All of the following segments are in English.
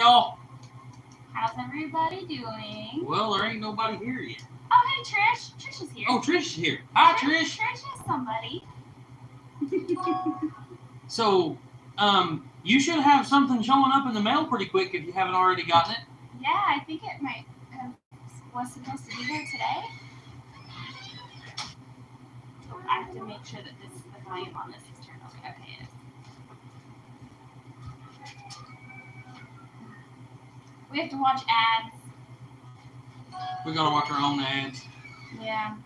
y'all? How's everybody doing? Well, there ain't nobody here yet. Oh, hey, Trish. Trish is here. Oh, Trish is here. Hi, Trish. Trish is somebody. So, you should have something showing up in the mail pretty quick if you haven't already gotten it. Yeah, I think it might was supposed to be here today. So I have to make sure that the volume on this is turned on. Okay, it is. We have to watch ads. We gotta watch our own ads. Yeah.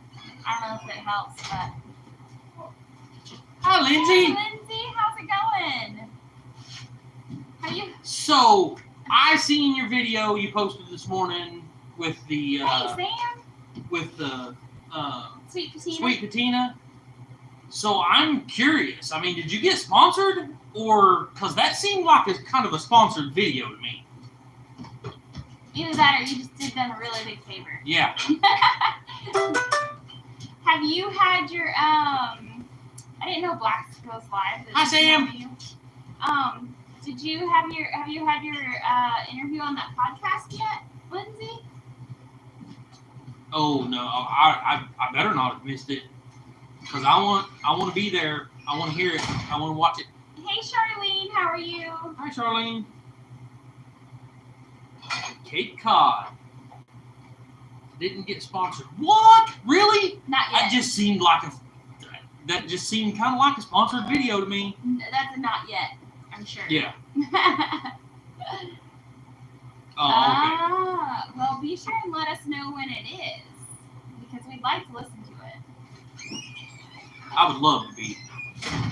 I don't know if it helps, but. Hi, Lindsay. Hey, Lindsay, how's it going? How you? So, I seen your video you posted this morning with the Hey, Sam. with the Sweet patina. sweet patina. So I'm curious. I mean, did you get sponsored, or because that seemed like a kind of a sponsored video to me? Either that, or you just did them a really big favor. Yeah. Have you had your I didn't know Black goes live. Hi, Sam. Did you have you had your interview on that podcast yet, Lindsay? Oh no, I better not have missed it, because I want to be there. I want to hear it. I want to watch it. Hey, Charlene, how are you? Hi, Charlene. Cape Cod didn't get sponsored. What? Really? Not yet. That just seemed kind of like a sponsored video to me. That's a not yet. I'm sure. Yeah. Oh, okay. Well, be sure and let us know when it is, because we'd like to listen to it. I would love to be.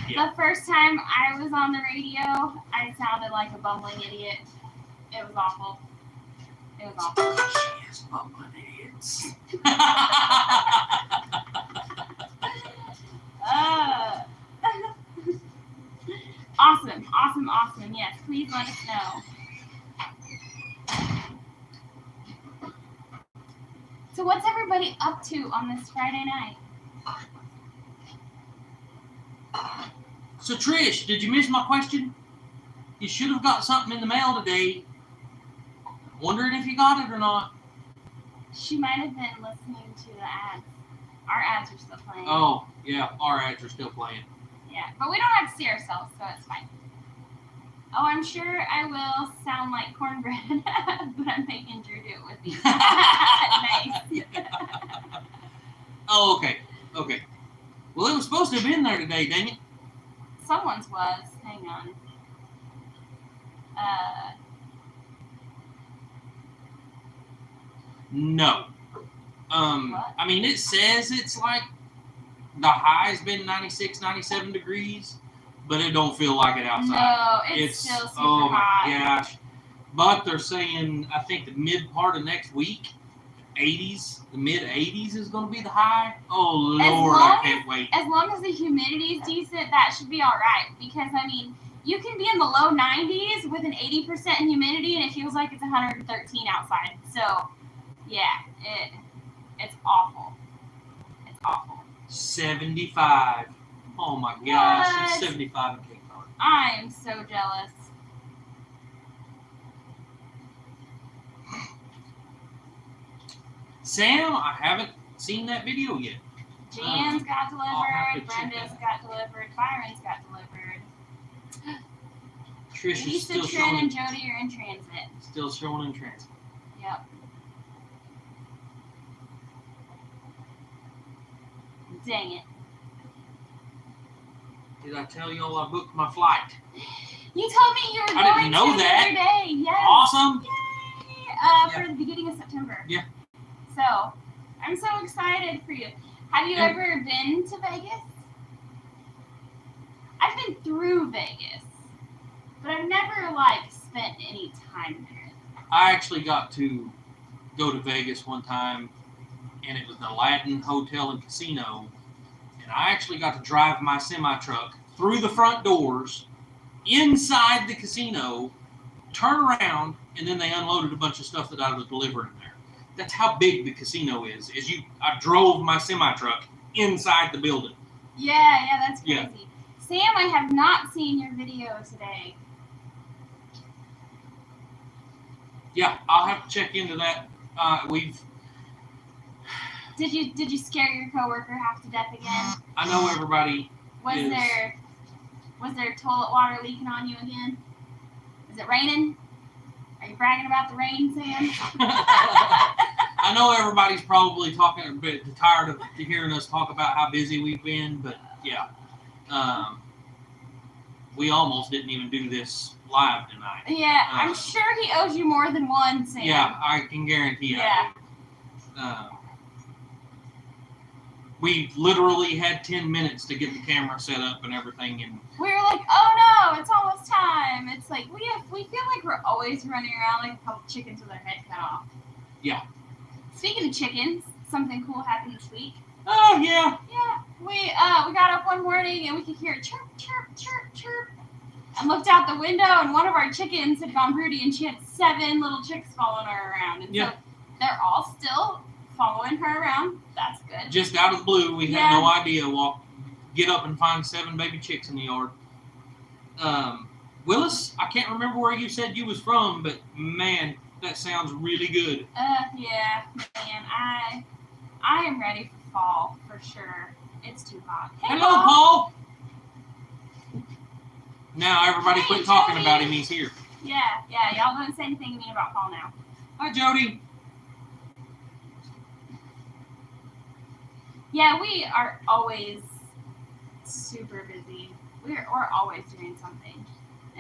Yeah. The first time I was on the radio, I sounded like a bumbling idiot. It was awful. It was awful. She is bumbling idiots. Awesome. Yes, please let us know. So what's everybody up to on this Friday night? So Trish, did you miss my question? You should have got something in the mail today. Wondering if you got it or not. She might have been listening to the ads. Our ads are still playing. Oh, yeah, our ads are still playing. Yeah, but we don't have to see ourselves, so it's fine. Oh, I'm sure I will sound like cornbread, but I'm making Drew do it with me. Nice. Oh, okay. Well, it was supposed to have been there today, dang it. Someone's was. Hang on. No. What? I mean, it says it's like the high's been 96, 97 degrees, but it don't feel like it outside. No, it's still super oh my hot. gosh. But they're saying, I think the mid part of next week, 80s, the mid 80s is going to be the high. Oh, Lord, I can't wait. As long as the humidity is decent, that should be all right. Because, I mean, you can be in the low 90s with an 80% humidity, and it feels like it's 113 outside. So, yeah, it's awful. It's awful. 75. Oh, my gosh. What? It's 75 in Cape Cod. I am so jealous. Sam, I haven't seen that video yet. Jan's got I'll have to delivered. check Brenda's that. got delivered. Byron's got delivered. Trish is Lisa, still Trin, showing. and Jody are in transit. Still showing in transit. Yep. Dang it. Did I tell y'all I booked my flight? You told me you were I going didn't know to that. the other day. Yes. Awesome. Yay. For the beginning of September. Yeah. So, I'm so excited for you. Have you ever been to Vegas? I've been through Vegas, but I've never, spent any time there. I actually got to go to Vegas one time, and it was the Aladdin Hotel and Casino, and I actually got to drive my semi-truck through the front doors, inside the casino, turn around, and then they unloaded a bunch of stuff that I was delivering there. That's how big the casino is. I drove my semi-truck inside the building. Yeah, that's crazy. Yeah. Sam, I have not seen your video today. Yeah, I'll have to check into that. We've. Did you scare your coworker half to death again? I know everybody. Was there toilet water leaking on you again? Is it raining? Are you bragging about the rain, Sam? I know everybody's probably talking a bit tired of hearing us talk about how busy we've been, but yeah, we almost didn't even do this live tonight. Yeah, I'm sure he owes you more than one, Sam. Yeah, I can guarantee Yeah. I do. We literally had 10 minutes to get the camera set up and everything, and we were like, oh no, it's almost time. It's like we feel like we're always running around like a couple chickens with our head cut off. Yeah. Speaking of chickens, something cool happened this week. Oh yeah. Yeah. We got up one morning and we could hear chirp, chirp, chirp, chirp. And looked out the window and one of our chickens had gone broody and she had 7 little chicks following her around. And so they're all still following her around. That's good. Just out of the blue, we had no idea. Get up and find 7 baby chicks in the yard. Willis, I can't remember where you said you was from, but man, that sounds really good. Yeah, man, I am ready for fall for sure. It's too hot. Hey, hello, Paul. Now everybody quit talking Jody. about him. He's here. Yeah, y'all don't say anything mean about Paul now. Hi, Jody. Yeah, we are always super busy. We're always doing something.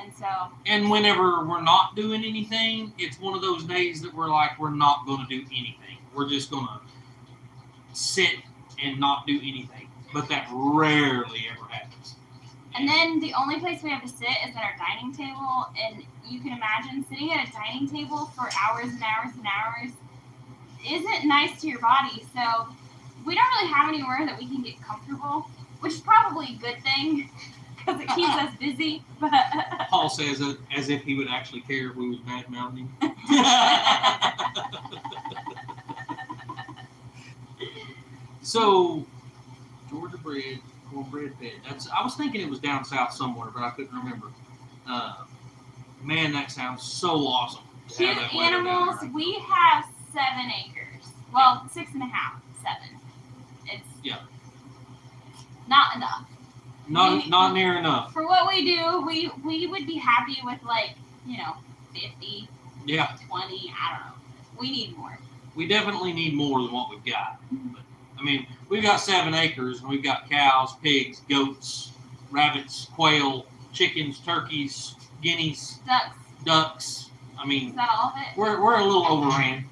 And so. And whenever we're not doing anything, it's one of those days that we're like, we're not going to do anything. We're just going to sit and not do anything. But that rarely ever happens. And then the only place we have to sit is at our dining table. And you can imagine sitting at a dining table for hours and hours and hours isn't nice to your body. So we don't really have anywhere that we can get comfortable, which is probably a good thing because it keeps us busy. But Paul says it as if he would actually care if we was bad mouthing. So, Georgia bread, cornbread bed. I was thinking it was down south somewhere, but I couldn't remember. Man, that sounds so awesome. Cute animals. We have 7 acres. Well, 6.5, 7. It's not enough. Not near enough. For what we do, we would be happy with 50, 20, I don't know. We need more. We definitely need more than what we've got. But, I mean, we've got 7 acres, and we've got cows, pigs, goats, rabbits, quail, chickens, turkeys, guineas, ducks. I mean, is that all of it? We're a little overran.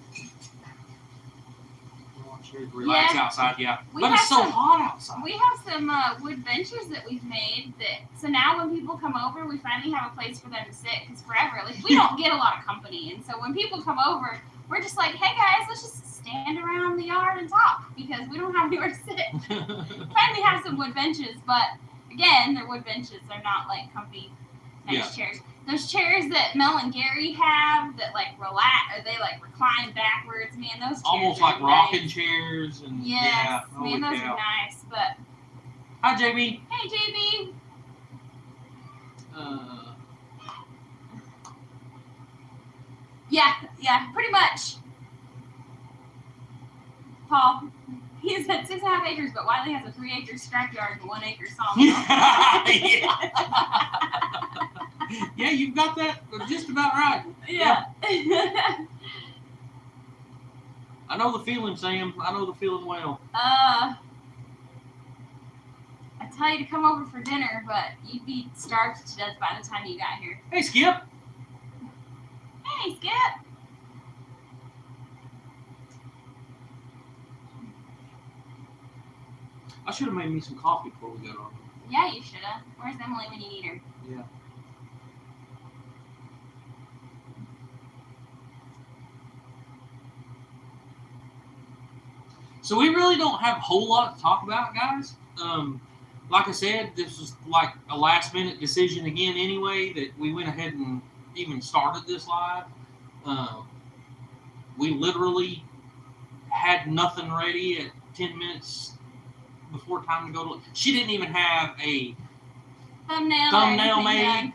Relax outside, but it's so hot outside. We have some wood benches that we've made so now when people come over, we finally have a place for them to sit, because forever, we don't get a lot of company, and so when people come over, we're just like, hey guys, let's just stand around the yard and talk, because we don't have anywhere to sit. Finally have some wood benches, but again, they're wood benches, they're not comfy, nice chairs. Those chairs that Mel and Gary have that relax, or they recline backwards, man, those chairs almost are like rocking chairs, and yes, man, those are nice. But hi, JB. Hey, JB. Yeah, pretty much. Paul, he's at 6.5 acres, but Wiley has a 3-acre scrapyard and 1-acre sawmill. Yeah, you've got that just about right. Yeah. I know the feeling, Sam. I know the feeling well. I tell you to come over for dinner, but you'd be starved to death by the time you got here. Hey, Skip. Hey, Skip. I should have made me some coffee before we got on. Yeah, you should have. Where's Emily when you need her? Yeah. So we really don't have a whole lot to talk about, guys. Like I said, this was like a last-minute decision again anyway, that we went ahead and even started this live. We literally had nothing ready at 10 minutes before time to go to. She didn't even have a thumbnail made,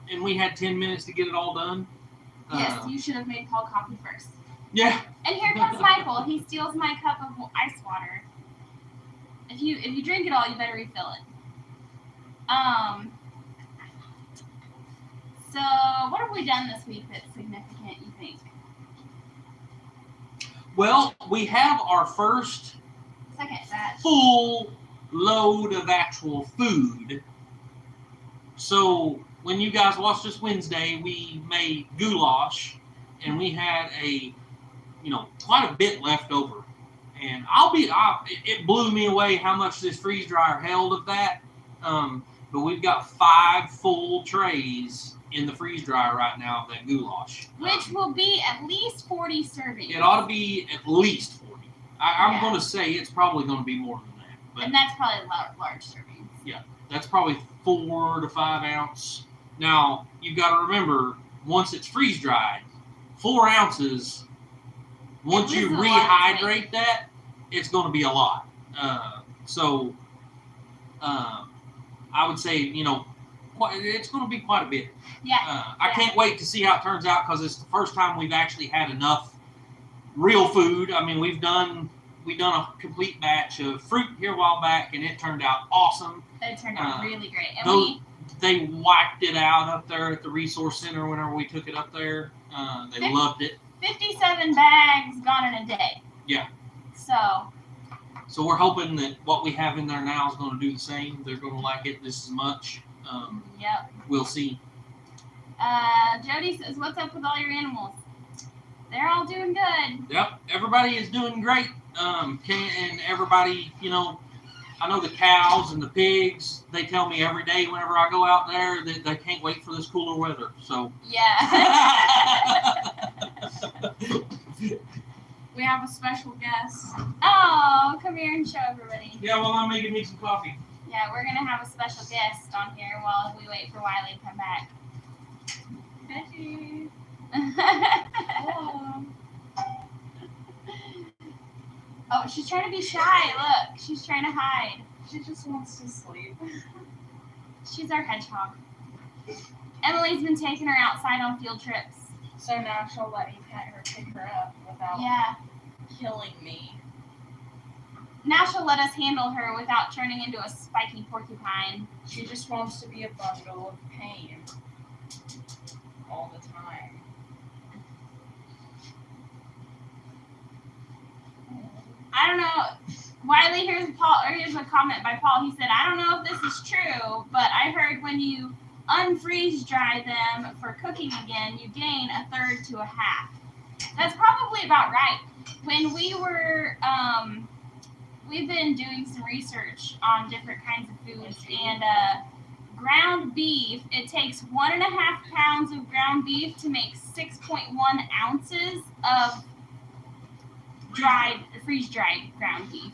and we had 10 minutes to get it all done. Yes, you should have made Paul coffee first. Yeah. And here comes Michael. He steals my cup of ice water. If you drink it all, you better refill it. So what have we done this week that's significant, you think? Well, we have our first Second batch. full load of actual food. So when you guys watched us Wednesday, we made goulash, and we had quite a bit left over. And it blew me away how much this freeze dryer held of that. But we've got 5 full trays in the freeze dryer right now of that goulash. Which will be at least 40 servings. It ought to be at least 40. I'm going to say it's probably going to be more than that. But and that's probably large servings. Yeah, that's probably 4 to 5 ounce. Now, you've got to remember, once it's freeze dried, 4 ounces, once you rehydrate that, it's going to be a lot. I would say, it's going to be quite a bit. Yeah. I can't wait to see how it turns out because it's the first time we've actually had enough real food. I mean, we done a complete batch of fruit here a while back, and it turned out awesome. It turned out really great. And they wiped it out up there at the resource center whenever we took it up there. They loved it. 57 bags gone in a day. Yeah. So we're hoping that what we have in there now is going to do the same. They're going to like it just as much. Yep. We'll see. Jody says, "What's up with all your animals?" They're all doing good. Yep. Everybody is doing great. And everybody, I know the cows and the pigs, they tell me every day whenever I go out there that they can't wait for this cooler weather. So yeah. We have a special guest. Oh, come here and show everybody. Yeah, well, I'm making me some coffee. Yeah, we're going to have a special guest on here while we wait for Wiley to come back. Betty. Hello. Oh, she's trying to be shy. Look, she's trying to hide. She just wants to sleep. She's our hedgehog. Emily's been taking her outside on field trips. So now she'll let me pet her, pick her up without killing me. Now she'll let us handle her without turning into a spiky porcupine. She just wants to be a bundle of pain all the time. I don't know. Wiley, here's a comment by Paul. He said, "I don't know if this is true, but I heard when you unfreeze dry them for cooking again, you gain a third to a half." That's probably about right. When we were, we've been doing some research on different kinds of foods, and ground beef, it takes 1.5 pounds of ground beef to make 6.1 ounces of freeze-dried ground beef.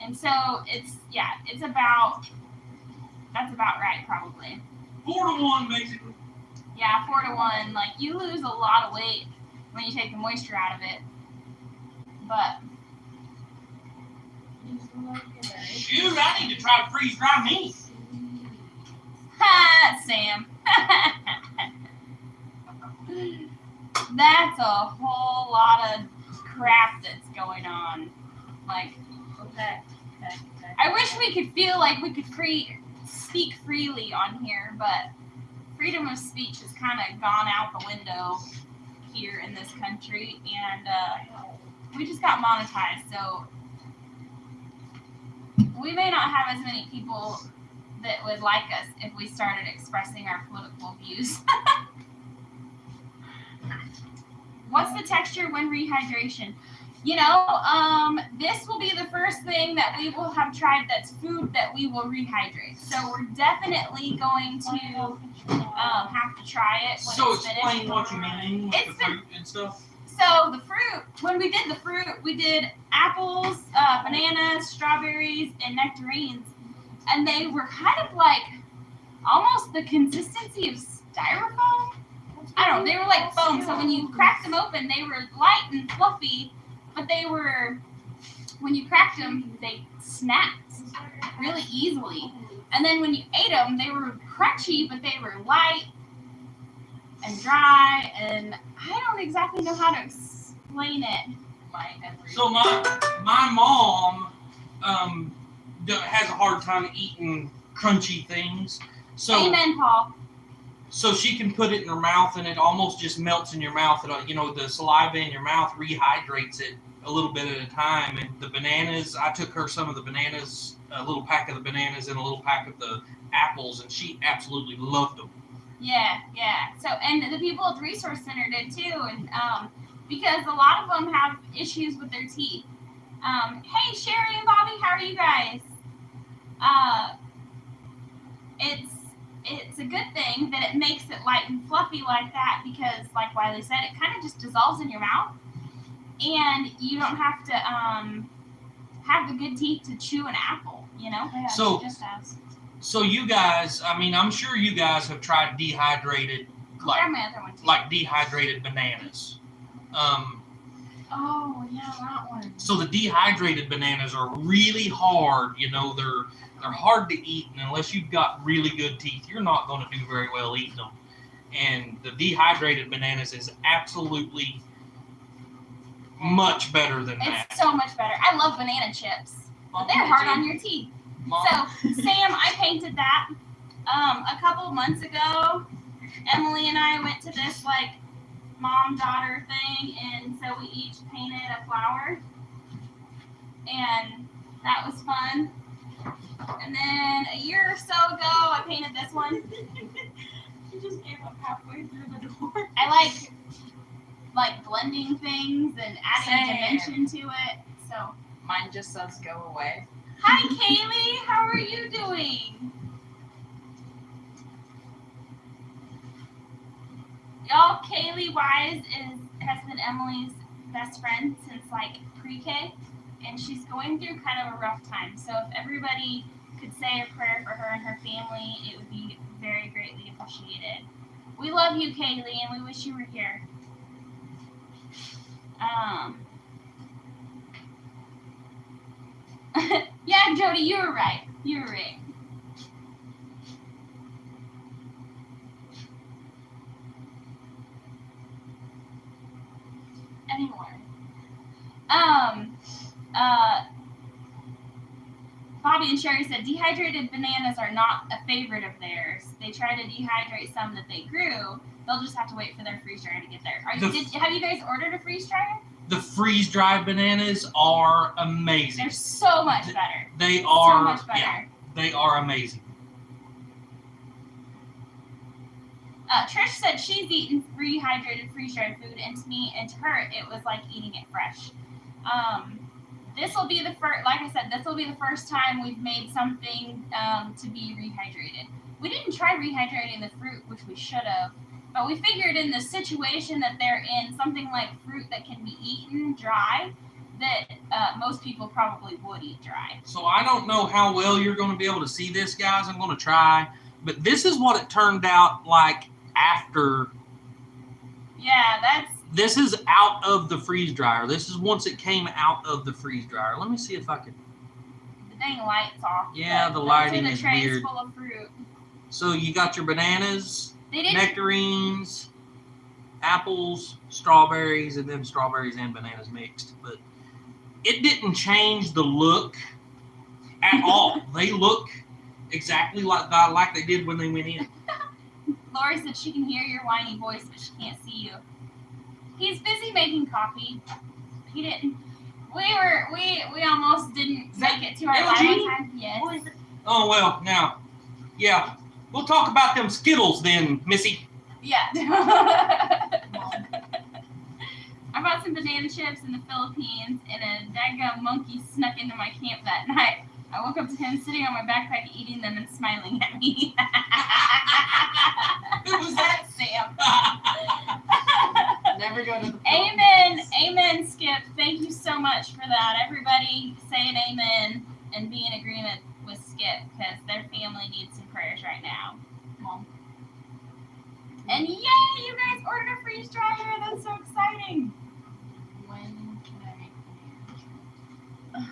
And so that's about right, probably. 4 to 1, basically. Yeah, 4 to 1. Like, you lose a lot of weight when you take the moisture out of it. But shoot, I need to try to freeze dry meat. ha, Sam. That's a whole lot of crap that's going on. Like, Okay. I wish we could feel like we could speak freely on here, but freedom of speech has kind of gone out the window here in this country, and we just got monetized, so we may not have as many people that would like us if we started expressing our political views. What's the texture when rehydration? This will be the first thing that we will have tried that's food that we will rehydrate. So we're definitely going to have to try it when So it's explain finished. what you mean with the fruit and stuff. So the fruit, when we did the fruit, we did apples, bananas, strawberries, and nectarines. And they were kind of like almost the consistency of styrofoam. I don't know, they were like foam. So when you cracked them open, they were light and fluffy, but when you cracked them, they snapped really easily. And then when you ate them, they were crunchy, but they were light. and dry, and I don't exactly know how to explain it. So my mom has a hard time eating crunchy things. So Amen, Paul. So she can put it in her mouth and it almost just melts in your mouth. The saliva in your mouth rehydrates it a little bit at a time. And the bananas, I took her some of the bananas, a little pack of the bananas and a little pack of the apples, and she absolutely loved them. Yeah. So, and the people at the Resource Center did too, and because a lot of them have issues with their teeth. Hey, Sherry and Bobby, how are you guys? It's a good thing that it makes it light and fluffy like that, because, like Wiley said, it kind of just dissolves in your mouth, and you don't have to have the good teeth to chew an apple, Yeah, So- she just asked. So you guys, I'm sure you guys have tried dehydrated, Grab my other one too. like dehydrated bananas. Oh, yeah, that one. So the dehydrated bananas are really hard. They're hard to eat, and unless you've got really good teeth, you're not going to do very well eating them. And the dehydrated bananas is absolutely much better than that. It's so much better. I love banana chips, but they're hard on your teeth. Mom, So, Sam, I painted that a couple of months ago. Emily and I went to this mom-daughter thing, and so we each painted a flower, and that was fun. And then a year or so ago, I painted this one. She just gave up halfway through the door. I like blending things and adding Same. dimension to it. So, Mine just says go away. hi, Kaylee. How are you doing? Y'all, Kaylee Wise has been Emily's best friend since pre-K, and she's going through kind of a rough time. So if everybody could say a prayer for her and her family, it would be very greatly appreciated. We love you, Kaylee, and we wish you were here. Yeah, Jody, you were right. You were right. Anyway. Bobby and Sherry said dehydrated bananas are not a favorite of theirs. They try to dehydrate some that they grew. They'll just have to wait for their freeze dryer to get there. Have you guys ordered a freeze dryer? the freeze-dried bananas are amazing. They're so much better. They are, So much better. yeah, they are amazing. Trish said she's eaten rehydrated freeze-dried food, and to her, it was like eating it fresh. This will be the first, like I said, this will be the first time we've made something to be rehydrated. We didn't try rehydrating the fruit, which we should have, but we figured in the situation that they're in, something like fruit that can be eaten dry, that most people probably would eat dry. So I don't know how well you're going to be able to see this, guys. I'm going to try, but this is what it turned out like after. Yeah, This is out of the freeze dryer. This is once it came out of the freeze dryer. Let me see if I can. the dang light's off. Yeah, but the lighting those are is the trays weird. full of fruit. So you got your bananas, They didn't. nectarines, apples, strawberries, and then strawberries and bananas mixed. But it didn't change the look at all. They look exactly like they did when they went in. Lori said she can hear your whiny voice, but she can't see you. He's busy making coffee. He didn't. We almost didn't make it to our live on time. Yes. Oh well, now, yeah, we'll talk about them Skittles then, Missy. Yeah. I bought some banana chips in the Philippines, and a daggum monkey snuck into my camp that night. I woke up to him sitting on my backpack eating them and smiling at me. Who was that? Sam. Never go to the Amen. Amen, Skip. Thank you so much for that. Everybody say an amen and be in agreement with Skip, because their family needs some prayers right now. Mom. And yay, you guys ordered a freeze dryer. That's so exciting. When can I make bananas?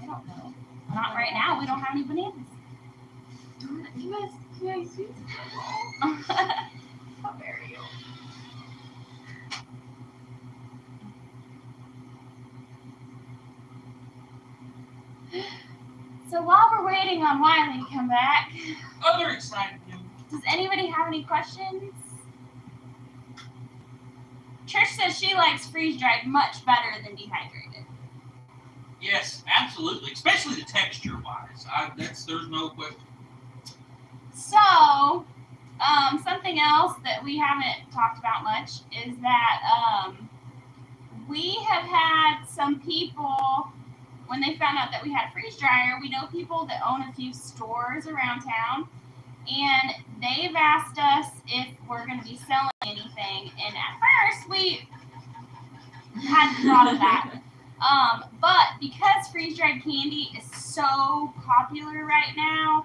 I don't know. Not right now. We don't have any bananas. You guys see? How very old. So while we're waiting on Wiley to come back, Other exciting news. does anybody have any questions? Trish says she likes freeze-dried much better than dehydrated. Yes, absolutely. Especially the texture-wise. There's no question. So, something else that we haven't talked about much is that we have had some people, when they found out that we had a freeze dryer, we know people that own a few stores around town, and they've asked us if we're going to be selling anything. And at first, we hadn't thought of that. But because freeze-dried candy is so popular right now,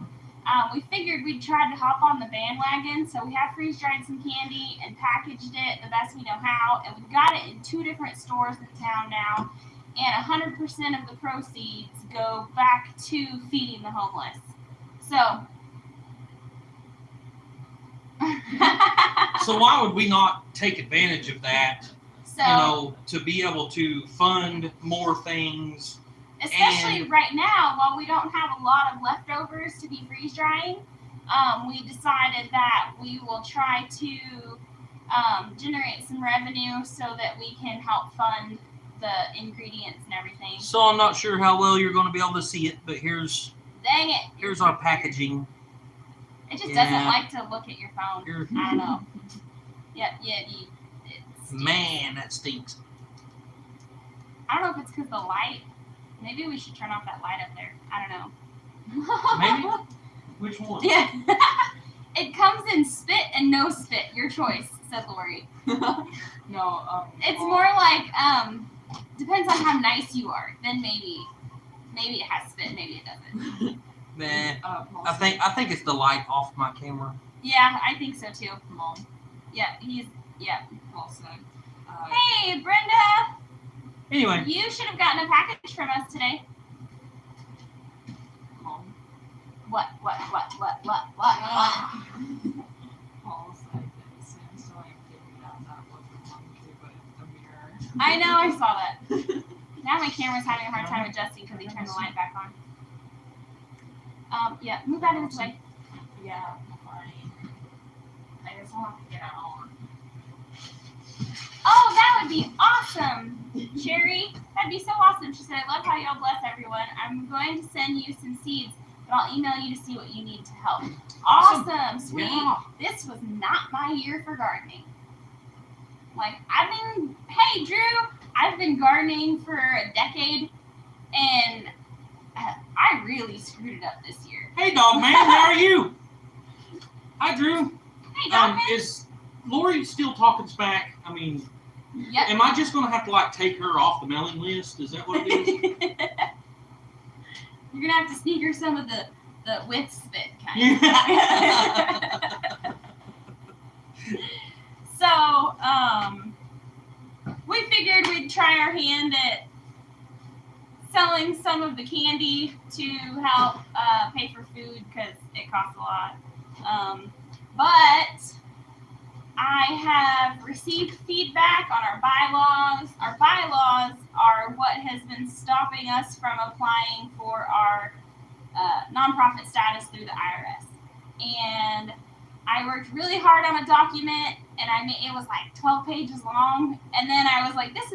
we figured we'd try to hop on the bandwagon. So we have freeze-dried some candy and packaged it the best we know how. And we've got it in 2 different stores in town now. And 100% of the proceeds go back to feeding the homeless. So. So why would we not take advantage of that? So, To be able to fund more things. Especially right now, while we don't have a lot of leftovers to be freeze drying, we decided that we will try to generate some revenue so that we can help fund the ingredients and everything. So I'm not sure how well you're going to be able to see it, but here's Dang it! our packaging. It just doesn't like to look at your phone. Here. I don't know. Yep, Man, that stinks. I don't know if it's because the light. Maybe we should turn off that light up there. I don't know. Maybe? Which one? Yeah. It comes in spit and no spit. Your choice, said Lori. No, It's more like, depends on how nice you are. Then maybe it has spit, maybe it doesn't. Nah. I think it's the light off my camera. Yeah, I think so too. Mom. Yeah, Paul said. Hey, Brenda! Anyway. You should have gotten a package from us today. Mom. What? Paul said that Sam's still ain't figured out that was the monkey, but it's the mirror. I know, I saw that. Now my camera's having a hard time adjusting because he turned the light back on. Yeah, move out of his way. Yeah, fine. I guess I'll have to get it on. Oh, that would be awesome, Sherry. That'd be so awesome. She said, I love how y'all bless everyone. I'm going to send you some seeds, but I'll email you to see what you need to help. Awesome, sweet. Yeah. This was not my year for gardening. Hey, Drew, I've been gardening for a decade, and I really screwed it up this year. Hey, dog man, how are you? Hi, Drew. Hey, Donovan. Is Lori still talking smack? I mean, Yep. am I just going to have to take her off the mailing list? Is that what it is? You're going to have to sneak her some of the with spit kind. So, we figured we'd try our hand at selling some of the candy to help pay for food because it costs a lot. But I have received feedback on our bylaws. Our bylaws are what has been stopping us from applying for our nonprofit status through the IRS. And I worked really hard on a document, and it was 12 pages long. And then I was like, this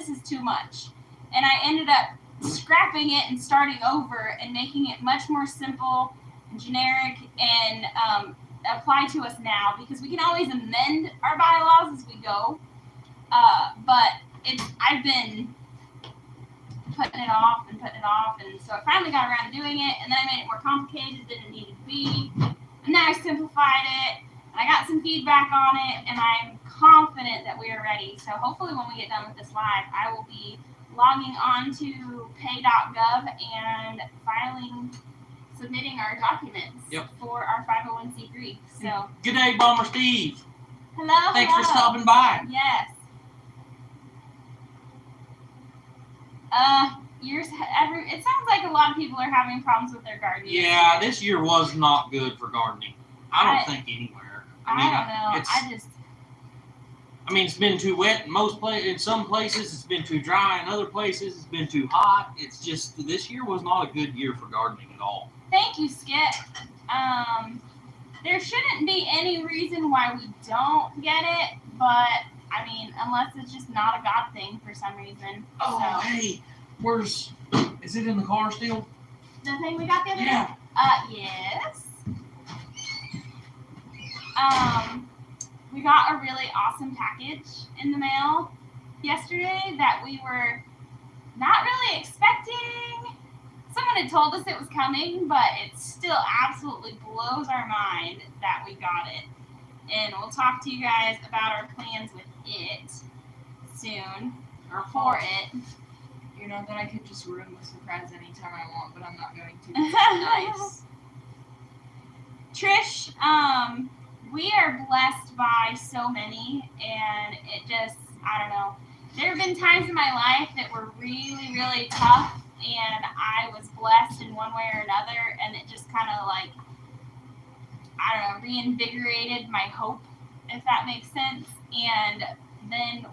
is too much. And I ended up scrapping it and starting over and making it much more simple and generic and apply to us now, because we can always amend our bylaws as we go. But I've been putting it off, and so I finally got around to doing it, and then I made it more complicated than it needed to be. And then I simplified it, and I got some feedback on it, and I'm confident that we are ready. So hopefully when we get done with this live, I will be logging on to pay.gov and submitting our documents for our 501c3. So Good day, Bomber Steve. hello. Thanks for stopping by. Yes. It sounds like a lot of people are having problems with their gardening. Yeah, this year was not good for gardening. I don't think anywhere. I don't know. I mean, it's been too wet in some places. It's been too dry in other places. It's been too hot. It's just this year was not a good year for gardening at all. Thank you, Skip. There shouldn't be any reason why we don't get it, but I mean, unless it's just not a God thing for some reason. Oh, So, hey, is it in the car still? the thing we got the other Yeah. day? Yes. We got a really awesome package in the mail yesterday that we were not really expecting. Someone had told us it was coming, but it still absolutely blows our mind that we got it. And we'll talk to you guys about our plans with it soon, or for it. You know that I could just ruin the surprise anytime I want, but I'm not going to. Nice. Trish, we are blessed by so many, and it just, I don't know. There have been times in my life that were really, really tough, and I was blessed in one way or another, and it just kind of like, I don't know, reinvigorated my hope, if that makes sense. And then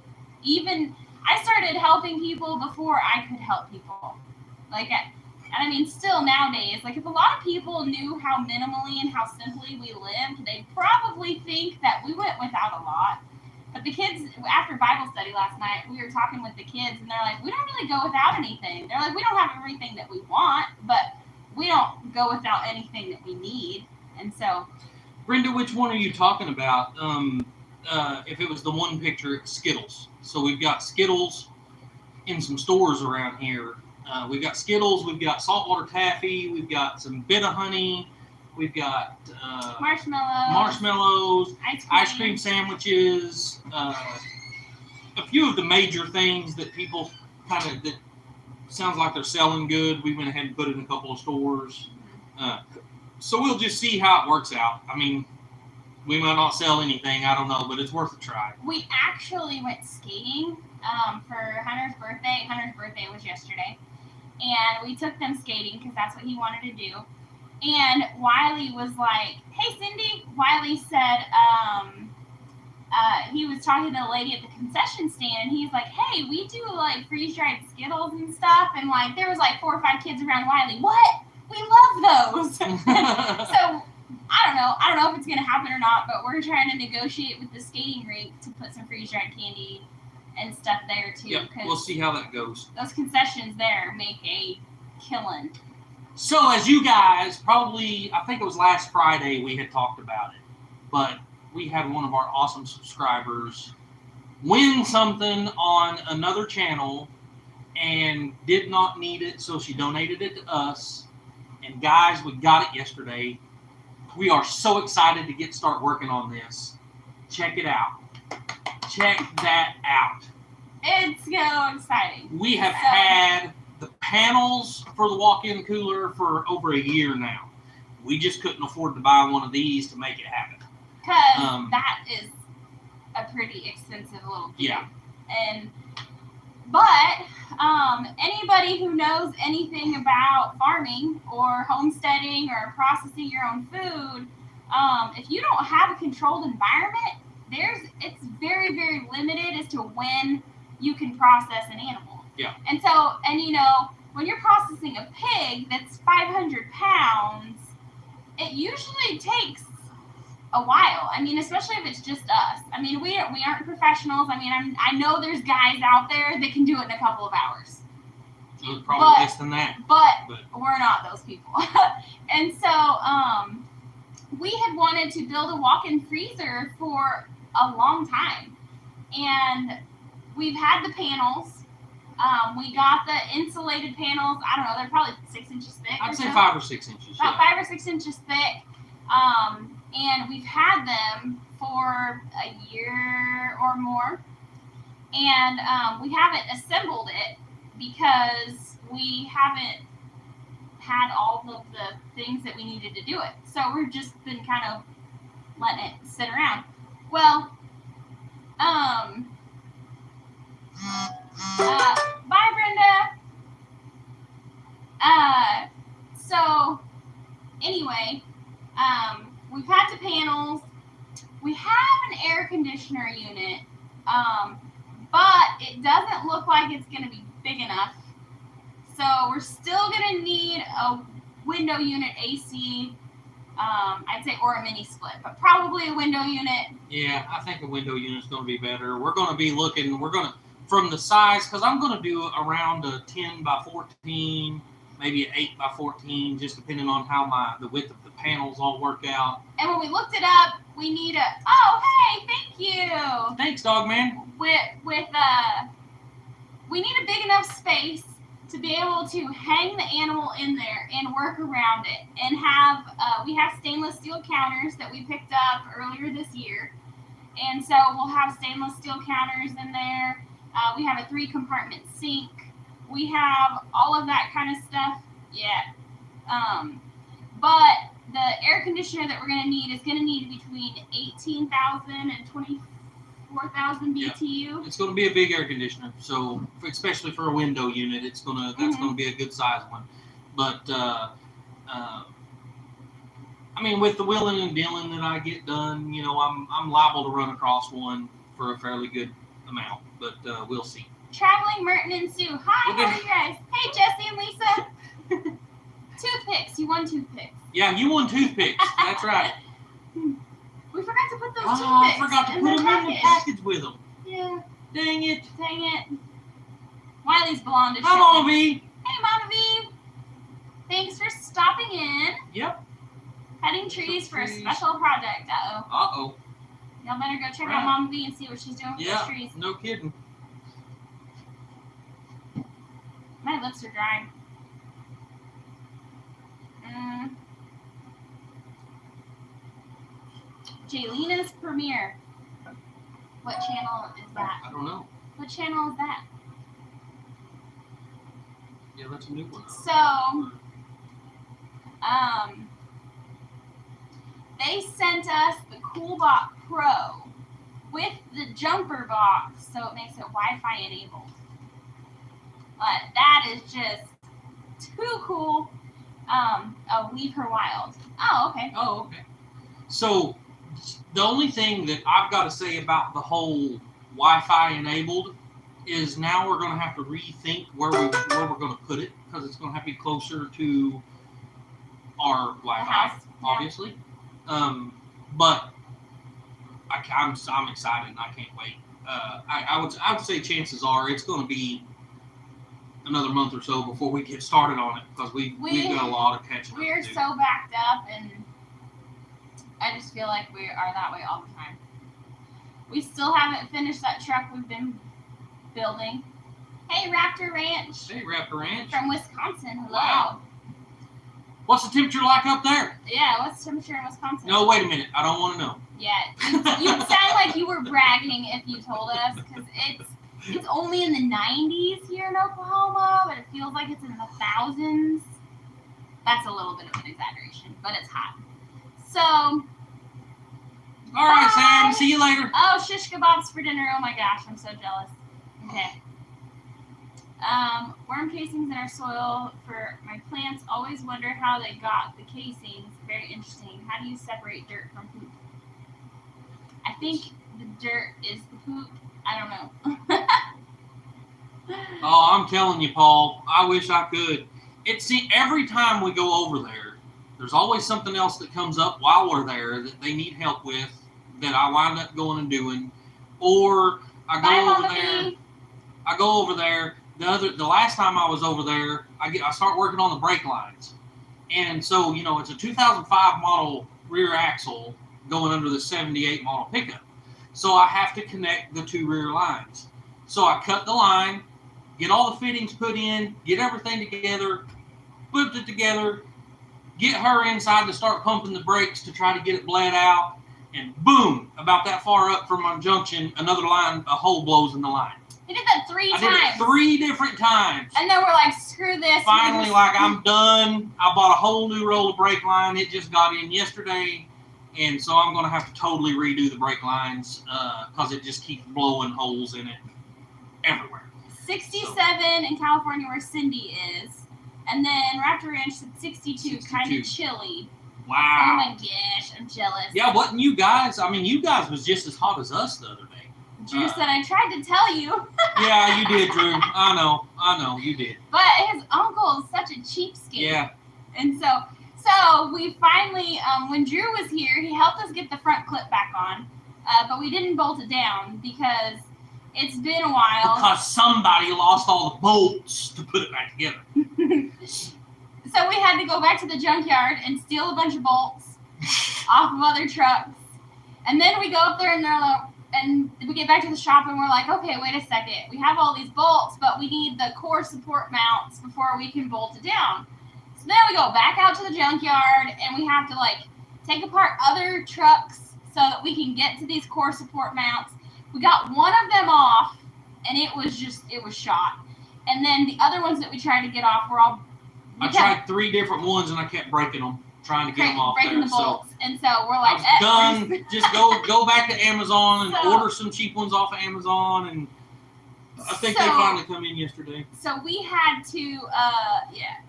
even I started helping people before I could help people. And I mean, still nowadays, like if a lot of people knew how minimally and how simply we lived, they'd probably think that we went without a lot. But the kids, after Bible study last night, we were talking with the kids, and they're like, we don't really go without anything. They're like, we don't have everything that we want, but we don't go without anything that we need. And so, Brenda, which one are you talking about? If it was the one picture, it's Skittles. So we've got Skittles in some stores around here. We've got Skittles, we've got saltwater taffy, we've got some bit of honey, we've got marshmallows, ice cream sandwiches, a few of the major things that people that sounds like they're selling good. We went ahead and put it in a couple of stores. So we'll just see how it works out. I mean, we might not sell anything, I don't know, but it's worth a try. We actually went skating for Hunter's birthday. Hunter's birthday was yesterday. And we took them skating because that's what he wanted to do. And Wiley was like, hey, Cindy. Wiley said he was talking to the lady at the concession stand, and he's like, hey, we do like freeze-dried Skittles and stuff. And like there was like 4 or 5 kids around Wiley. What? We love those. So I don't know if it's going to happen or not, but we're trying to negotiate with the skating rink to put some freeze-dried candy and stuff there too. Yeah, we'll see how that goes. Those concessions there make a killing. So as you guys probably, I think it was last Friday we had talked about it, but we had one of our awesome subscribers win something on another channel and did not need it, so she donated it to us. And guys, we got it yesterday. We are so excited to start working on this. Check it out. Check that out. It's so exciting. We have had the panels for the walk-in cooler for over a year now. We just couldn't afford to buy one of these to make it happen. Because that is a pretty expensive little thing. Yeah. But anybody who knows anything about farming or homesteading or processing your own food, if you don't have a controlled environment, it's very, very limited as to when you can process an animal. Yeah. And so, when you're processing a pig that's 500 pounds, it usually takes a while. I mean, especially if it's just us. I mean, we aren't professionals. I mean, I know there's guys out there that can do it in a couple of hours. Probably less than that. But we're not those people. And so, we had wanted to build a walk-in freezer for a long time. And we've had the panels. We got the insulated panels. I don't know, they're probably 6 inches thick. I'd say 5 or 6 inches. About 5 or 6 inches thick. And we've had them for a year or more. And we haven't assembled it because we haven't had all of the things that we needed to do it. So we've just been kind of letting it sit around. Well, bye, Brenda. So anyway, we've had the panels. We have an air conditioner unit But it doesn't look like it's going to be big enough. So we're still going to need a window unit AC, I'd say, or a mini split, but probably a window unit. Yeah, I think a window unit's going to be better. We're going to be looking, from the size, because I'm going to do around a 10 by 14, maybe an 8 by 14, just depending on how the width of the panels all work out. And when we looked it up, we need oh, hey, thank you. Thanks, dog man. We need a big enough space to be able to hang the animal in there and work around it, and we have stainless steel counters that we picked up earlier this year, and so we'll have stainless steel counters in there. We have a 3-compartment sink. We have all of that kind of stuff. Yeah. But the air conditioner that we're going to need is going to need between 18,000 and 24,000 BTU. Yeah. It's going to be a big air conditioner, so especially for a window unit, that's going to be a good size one. But I mean, with the wheeling and dealing that I get done, I'm liable to run across one for a fairly good amount, but we'll see. Traveling Merton and Sue. Hi, how are you guys? Hey, Jesse and Lisa. Toothpicks. You won toothpicks. Yeah, you won toothpicks. That's right. We forgot to put those toothpicks I forgot to put them in the package with them. Yeah. Dang it. Wiley's blonde is Hi, Mama V. Hey, Mama V. Thanks for stopping in. Yep. Cutting trees for a special project. Uh-oh. Uh-oh. Y'all better go check out Mama V and see what she's doing with those trees. No kidding. My lips are dry. Jalena's Premiere. What channel is that? I don't know. What channel is that? Yeah, that's a new one. So, they sent us the CoolBot Pro with the jumper box, so it makes it Wi-Fi enabled. But that is just too cool. Leave Her Wild. Oh, okay. So, the only thing that I've got to say about the whole Wi-Fi enabled is now we're going to have to rethink where we're going to put it, because it's going to have to be closer to our Wi-Fi, obviously. But I'm excited and I can't wait. I would say chances are it's going to be another month or so before we get started on it, because we've got a lot of catching up to do. We're so backed up, and I just feel like we are that way all the time. We still haven't finished that truck we've been building. Hey, Raptor Ranch. Hey, Raptor Ranch. From Wisconsin. Hello. Wow. What's the temperature like up there? Yeah, what's the temperature in Wisconsin? No, wait a minute. I don't want to know. Yeah, you'd sound like you were bragging if you told us, because it's only in the 90s here in Oklahoma, but it feels like it's in the thousands. That's a little bit of an exaggeration, but it's hot. So, all right, Sam. See you later. Oh, shish kebabs for dinner. Oh my gosh, I'm so jealous. Okay. Worm casings in our soil for my plants. Always wonder how they got the casings. Very interesting. How do you separate dirt from poop? I think the dirt is the poop. I don't know. Oh, I'm telling you, Paul. I wish I could. Every time we go over there, there's always something else that comes up while we're there that they need help with that I wind up going and doing, or I go over there. The last time I was over there, I start working on the brake lines, and so it's a 2005 model rear axle going under the 78 model pickup, so I have to connect the two rear lines. So I cut the line, get all the fittings put in, get everything together, put it together, get her inside to start pumping the brakes to try to get it bled out, and boom, about that far up from my junction, another line, a hole blows in the line. You did that three times. I did it 3 different times. And then we're like, screw this. Finally, I'm done. I bought a whole new roll of brake line. It just got in yesterday. And so I'm going to have to totally redo the brake lines because it just keeps blowing holes in it everywhere. 67 in California where Cindy is. And then Raptor Ranch said 62. Kind of chilly. Wow. Oh my gosh, I'm jealous. Yeah, wasn't you guys? I mean, you guys was just as hot as us the other day. Drew said, I tried to tell you. Yeah, you did, Drew. I know, you did. But his uncle is such a cheapskate. Yeah. And so we finally, when Drew was here, he helped us get the front clip back on. But we didn't bolt it down because it's been a while. Because somebody lost all the bolts to put it back together. So we had to go back to the junkyard and steal a bunch of bolts off of other trucks. And then we go up there and they're like, and we get back to the shop and we're like, okay, wait a second. We have all these bolts, but we need the core support mounts before we can bolt it down. So then we go back out to the junkyard and we have to like take apart other trucks so that we can get to these core support mounts. We got one of them off and it was shot. And then the other ones that we tried to get off were all... I tried 3 different ones and I kept breaking them, trying to get them off breaking there. the bolts. So and so we're like, I was done. Just go back to Amazon and order some cheap ones off of Amazon, and I think they finally come in yesterday. So we had to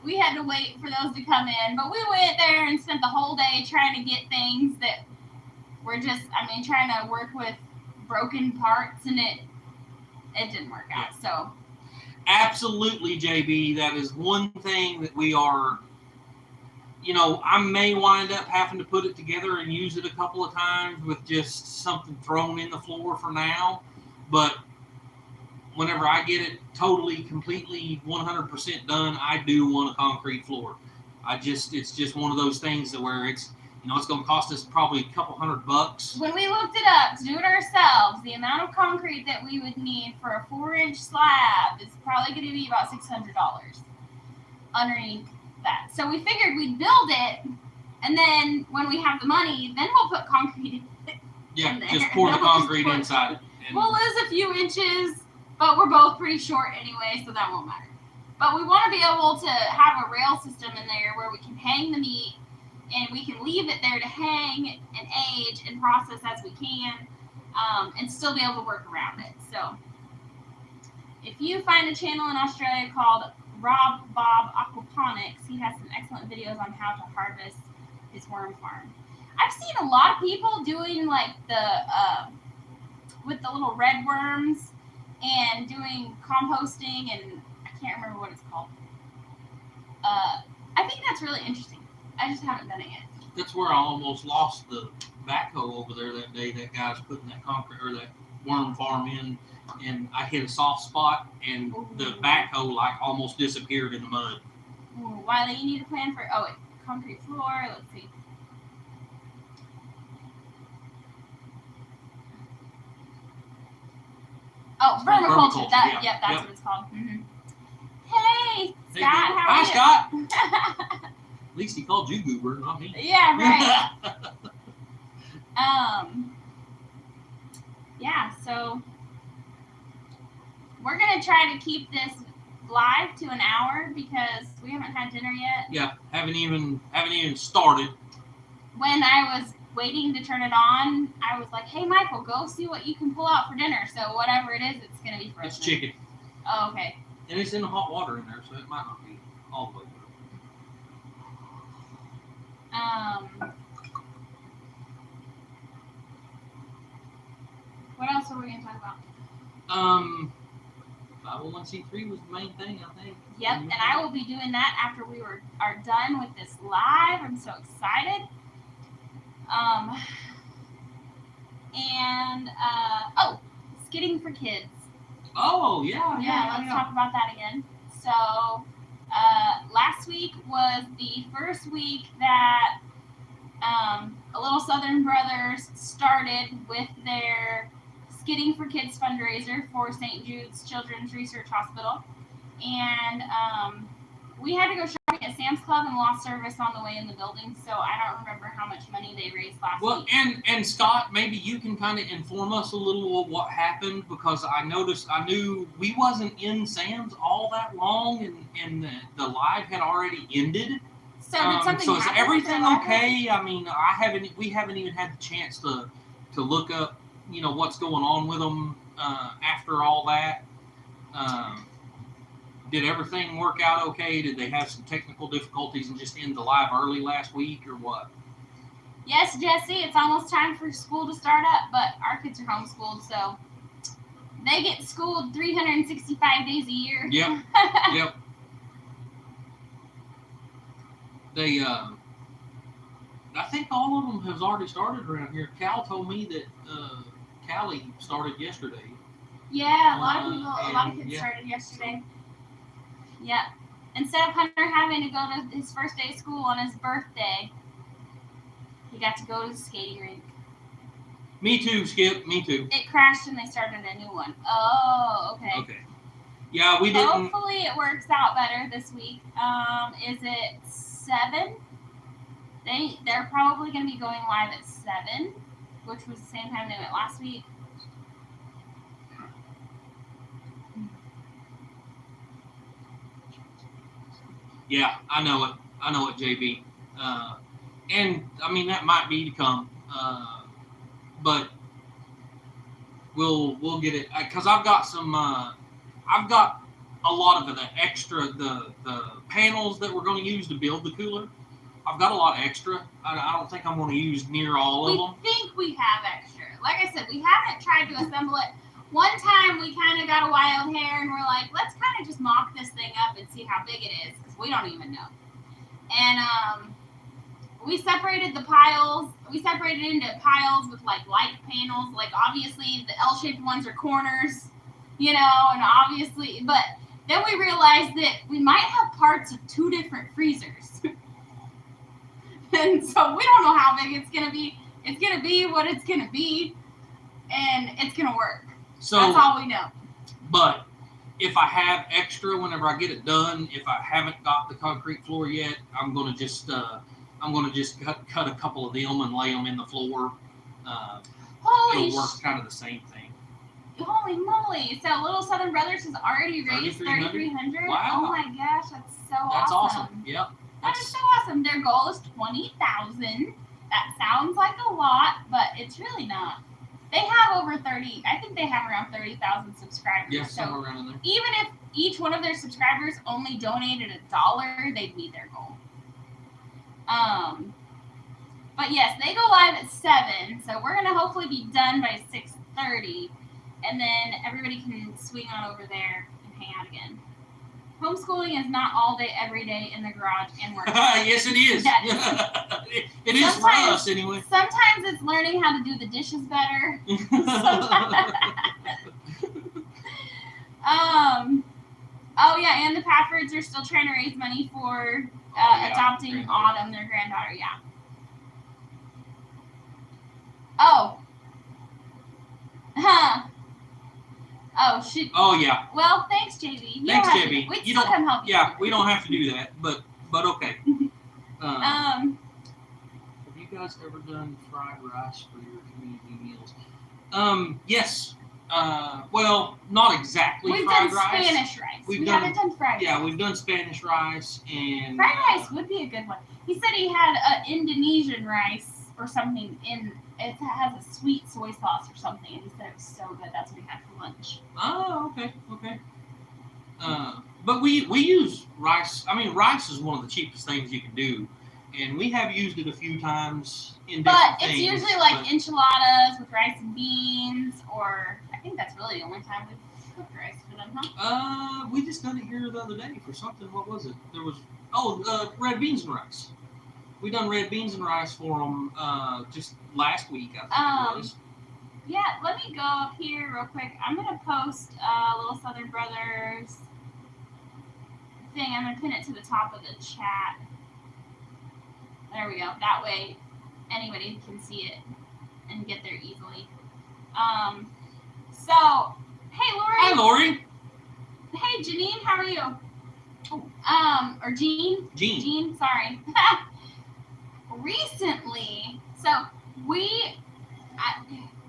wait for those to come in, but we went there and spent the whole day trying to get things that were just, trying to work with broken parts, and it didn't work out. Yeah. So absolutely, JB, that is one thing that we are, I may wind up having to put it together and use it a couple of times with just something thrown in the floor for now. But whenever I get it totally, completely, 100% done, I do want a concrete floor. It's just one of those things that where it's going to cost us probably a couple $100. When we looked it up to do it ourselves, the amount of concrete that we would need for a 4-inch slab is probably going to be about $600 underneath that. So we figured we'd build it, and then when we have the money, then we'll put concrete in it. Yeah, just pour the concrete inside it. We'll lose a few inches, but we're both pretty short anyway, so that won't matter. But we want to be able to have a rail system in there where we can hang the meat, and we can leave it there to hang and age and process as we can, and still be able to work around it. So if you find a channel in Australia called Rob Bob Aquaponics, he has some excellent videos on how to harvest his worm farm. I've seen a lot of people doing like with the little red worms and doing composting, and I can't remember what it's called. I think that's really interesting. I just haven't done it yet. That's where I almost lost the backhoe over there that day. That guy's putting that concrete or that worm farm in, and I hit a soft spot, and the backhoe like almost disappeared in the mud. Ooh, Wiley, you need a plan for concrete floor. Let's see. Oh, vermiculture. That's what it's called. Mm-hmm. Hey, Scott, how are you? Hi, Scott. At least he called you Goober, not me. Yeah, right. Yeah, so we're gonna try to keep this live to an hour because we haven't had dinner yet. Yeah, haven't even started. When I was waiting to turn it on, I was like, "Hey, Michael, go see what you can pull out for dinner." So whatever it is, it's gonna be frozen. It's chicken. Oh, okay. And it's in the hot water in there, so it might not be all the way through. What else are we going to talk about? 501c3 was the main thing, I think. Yep, and I will be doing that after we are done with this live. I'm so excited. Skidding for kids. Oh, yeah. Let's talk about that again. So, last week was the first week that a Little Southern Brothers started with their Skidding for Kids fundraiser for St. Jude's Children's Research Hospital. And we had to go shopping at Sam's Club and lost service on the way in the building, so I don't remember how much money they raised last week. Well, and Scott, maybe you can kind of inform us a little of what happened, because I knew we wasn't in Sam's all that long, and the live had already ended. So did something so is happen everything with the okay? I mean, we haven't even had the chance to look up, what's going on with them after all that. Did everything work out okay? Did they have some technical difficulties and just end the live early last week, or what? Yes, Jesse, it's almost time for school to start up, but our kids are homeschooled, so They get schooled 365 days a year. Yep. Yep. They, I think all of them have already started around here. Cal told me that Callie started yesterday. Yeah, a lot of people, a lot of and, kids yeah. started yesterday. Yep. Instead of Hunter having to go to his first day of school on his birthday, he got to go to the skating rink. Me too, Skip. Me too. It crashed and they started a new one. Oh, okay. Okay. Yeah, we didn't. Hopefully it works out better this week. Is it 7? They're probably going to be going live at 7, which was the same time they went last week. Yeah, I know it, JB. And I mean that might be to come, but we'll get it because I've got some. I've got a lot of the extra the panels that we're going to use to build the cooler. I've got a lot extra. I don't think I'm going to use near all of them. We think we have extra. Like I said, we haven't tried to assemble it. One time we kind of got a wild hair and we're like, let's kind of just mock this thing up and see how big it is because we don't even know. And we separated the piles. We separated into piles with like light panels. Like obviously the L-shaped ones are corners, and obviously, but then we realized that we might have parts of 2 different freezers. And so we don't know how big it's going to be. It's going to be what it's going to be, and it's going to work. So that's all we know. But if I have extra whenever I get it done, if I haven't got the concrete floor yet, I'm going to just cut a couple of them and lay them in the floor. It'll work kind of the same thing. Holy moly. So Little Southern Brothers has already raised 3,300. Wow. Oh my gosh, that's so awesome. That's awesome. Yep. That is so awesome. Their goal is 20,000. That sounds like a lot, but it's really not. They have over 30, I think they have around 30,000 subscribers. Yeah, so somewhere around there. even if each one of their subscribers only donated $1, they'd meet their goal. But yes, they go live at 7, so we're gonna hopefully be done by 6:30, and then everybody can swing on over there and hang out again. Homeschooling is not all day, every day in the garage and work. Yes, it is. It is for us, anyway. Sometimes it's learning how to do the dishes better. Oh yeah, and the Paffords are still trying to raise money for adopting Autumn, their granddaughter. Yeah. Oh. Huh. Oh, shoot. Oh, yeah. Well, thanks, JB. Thanks, JB. We'd still come help you. Yeah, we don't have to do that, but okay. Have you guys ever done fried rice for your community meals? Yes. Well, not exactly we've fried done rice. Spanish rice. We haven't done fried rice. Yeah, we've done Spanish rice and fried rice would be a good one. He said he had Indonesian rice or something it has a sweet soy sauce or something, and he said it was so good. That's what he had for lunch. Oh, okay. But we use rice. I mean, rice is one of the cheapest things you can do, and we have used it a few times in different things. But it's usually like enchiladas with rice and beans, or I think that's really the only time we've cooked rice for them, huh? We just done it here the other day for something. What was it? There was red beans and rice. We done red beans and rice for them just last week, I think it was. Yeah, let me go up here real quick. I'm going to post Little Southern Brothers thing. I'm going to pin it to the top of the chat. There we go. That way anybody can see it and get there easily. So, hey, Lori. Hi, Lori. Hey, Janine, how are you? Oh. Or Jean? Jean, sorry. Recently, so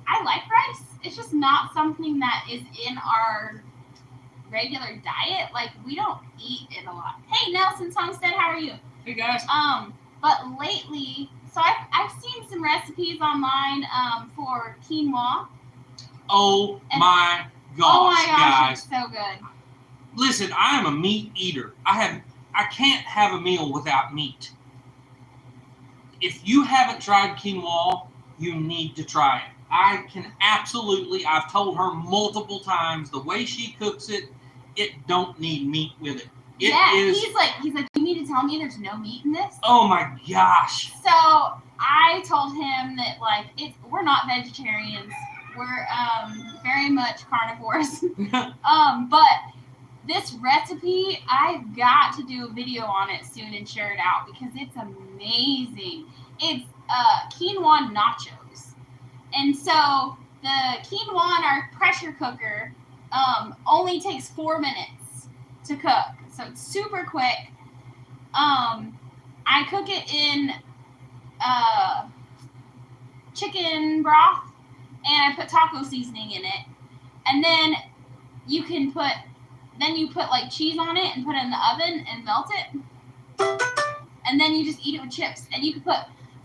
I like rice. It's just not something that is in our regular diet. Like, we don't eat it a lot. Hey, Nelson's Homestead, how are you? Hey, guys. But lately, so I've seen some recipes online for quinoa. Oh my gosh, guys. It's so good. Listen, I am a meat eater. I can't have a meal without meat. If you haven't tried quinoa, you need to try it. I can absolutely, I've told her multiple times, the way she cooks it, it don't need meat with it. It is, he's like, you need to tell me there's no meat in this. oh my gosh. So I told him that like we're not vegetarians. We're very much carnivores. But this recipe, I've got to do a video on it soon and share it out because it's amazing. It's quinoa nachos. And so the quinoa in our pressure cooker only takes 4 minutes to cook. So it's super quick. I cook it in chicken broth and I put taco seasoning in it. And then you put like cheese on it and put it in the oven and melt it. And then you just eat it with chips. And you can put